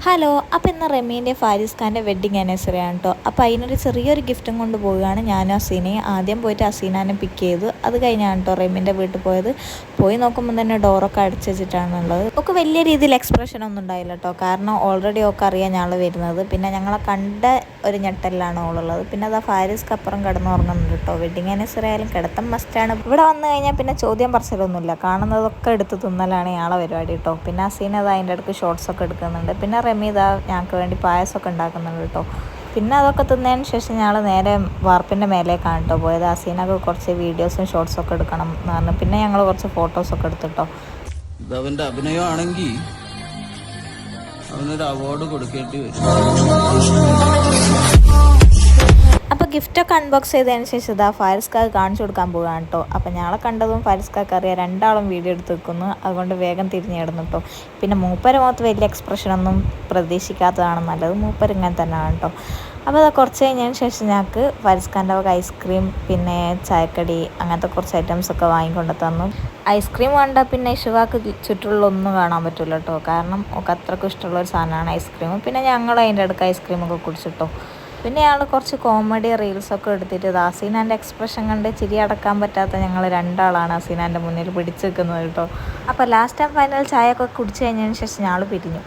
Hello, അപ്പോൾ ഇന്ന് റമീൻ്റെ ഫാരിസ് ഖാൻ്റെ വെഡ്ഡിങ് ആനിവേഴ്സറി ആണ് കേട്ടോ. അപ്പോൾ അതിനൊരു ചെറിയൊരു ഗിഫ്റ്റും കൊണ്ട് പോവുകയാണ് ഞാനും അസീനയും. ആദ്യം പോയിട്ട് അസീനാനെ പിക്ക് ചെയ്തു. അത് കഴിഞ്ഞാണ് കേട്ടോ റമീൻ്റെ വീട്ടിൽ പോയത്. പോയി നോക്കുമ്പോൾ തന്നെ ഡോറൊക്കെ അടച്ചു വെച്ചിട്ടാണുള്ളത്. ഒക്കെ വലിയ രീതിയിൽ എക്സ്പ്രഷൻ ഒന്നും ഉണ്ടായില്ല കേട്ടോ. കാരണം ഓൾറെഡി ഒക്കെ അറിയാം ഞങ്ങൾ വരുന്നത്. പിന്നെ ഞങ്ങളെ കണ്ട ഒരു ഞെട്ടലിലാണ് ഓളുള്ളത്. പിന്നെ അതാ ഫാരിസ്ക്ക് അപ്പുറം കിടന്നുറങ്ങുന്നുണ്ട് കേട്ടോ. വെഡ്ഡിങ് ആനിവേഴ്സറി ആയാലും കിടത്തം മസ്റ്റാണ്. ഇവിടെ വന്നു കഴിഞ്ഞാൽ പിന്നെ ചോദ്യം പറച്ചിലൊന്നുമില്ല. കാണുന്നതൊക്കെ എടുത്ത് തിന്നലാണ് ഞങ്ങളെ പരിപാടി കേട്ടോ. പിന്നെ അസീന അത് അതിൻ്റെ ഇടയ്ക്ക് ഷോർട്സൊക്കെ എടുക്കുന്നുണ്ട്. പിന്നെ റമീദ ഞങ്ങൾക്ക് വേണ്ടി പായസമൊക്കെ ഉണ്ടാക്കുന്നുണ്ട് കേട്ടോ. പിന്നെ അതൊക്കെ തിന്നതിന് ശേഷം ഞങ്ങൾ നേരെ വാർപ്പിൻ്റെ മേലേക്കാണ് കേട്ടോ പോയത്. അസീനൊക്കെ കുറച്ച് വീഡിയോസും ഷോർട്സൊക്കെ എടുക്കണം എന്ന് പറഞ്ഞു. പിന്നെ ഞങ്ങൾ കുറച്ച് ഫോട്ടോസൊക്കെ എടുത്തിട്ടോ. അവൻ്റെ അഭിനയമാണെങ്കിൽ അവനൊരു അവാർഡ് കൊടുക്കേണ്ടി വരും. അപ്പോൾ ഗിഫ്റ്റൊക്കെ അൺബോക്സ് ചെയ്തതിന് ശേഷം ഇതാ ഫാരിസ്ക്കാക്ക് കാണിച്ചു കൊടുക്കാൻ പോവുകയാണ് കേട്ടോ. അപ്പോൾ ഞങ്ങളെ കണ്ടതും ഫാരിസ്ക്കാക്ക് അറിയാം രണ്ടാളും വീഡിയോ എടുത്ത് വെക്കുന്നു. അതുകൊണ്ട് വേഗം തിരിഞ്ഞിടുന്നു കേട്ടോ. പിന്നെ മൂപ്പര് മുഖത്ത് വലിയ എക്സ്പ്രഷനൊന്നും പ്രതീക്ഷിക്കാത്തതാണ് നല്ലത്. മൂപ്പര് ഇങ്ങനെ തന്നെയാണ് കേട്ടോ. അപ്പോൾ അത് കുറച്ച് കഴിഞ്ഞതിന് ശേഷം ഞങ്ങൾക്ക് ഫാരിസ്ഖാൻ്റെ വക ഐസ്ക്രീം പിന്നെ ചായക്കടി അങ്ങനത്തെ കുറച്ച് ഐറ്റംസൊക്കെ വാങ്ങിക്കൊണ്ട് തന്നു. ഐസ്ക്രീം കണ്ടാൽ പിന്നെ ഇഷുവാക്ക് ചുറ്റുള്ളൊന്നും കാണാൻ പറ്റില്ല കേട്ടോ. കാരണം ഒക്കെ അത്രയ്ക്കും ഇഷ്ടമുള്ള ഒരു സാധനമാണ് ഐസ്ക്രീം. പിന്നെ ഞങ്ങൾ അതിൻ്റെ അടുക്ക് ഐസ്ക്രീമൊക്കെ കുടിച്ചിട്ടോ. പിന്നെ ഞങ്ങൾ കുറച്ച് കോമഡി റീൽസൊക്കെ എടുത്തിട്ട് അസീനാൻ്റെ എക്സ്പ്രഷൻ കണ്ട് ചിരി അടക്കാൻ പറ്റാത്ത ഞങ്ങൾ രണ്ടാളാണ് അസീനാൻ്റെ മുന്നിൽ പിടിച്ച് നിൽക്കുന്നത് കേട്ടോ. അപ്പോൾ ലാസ്റ്റ് ആൻഡ് ഫൈനൽ ചായയൊക്കെ കുടിച്ച് കഴിഞ്ഞതിന് ശേഷം ഞങ്ങൾ പിരിഞ്ഞു.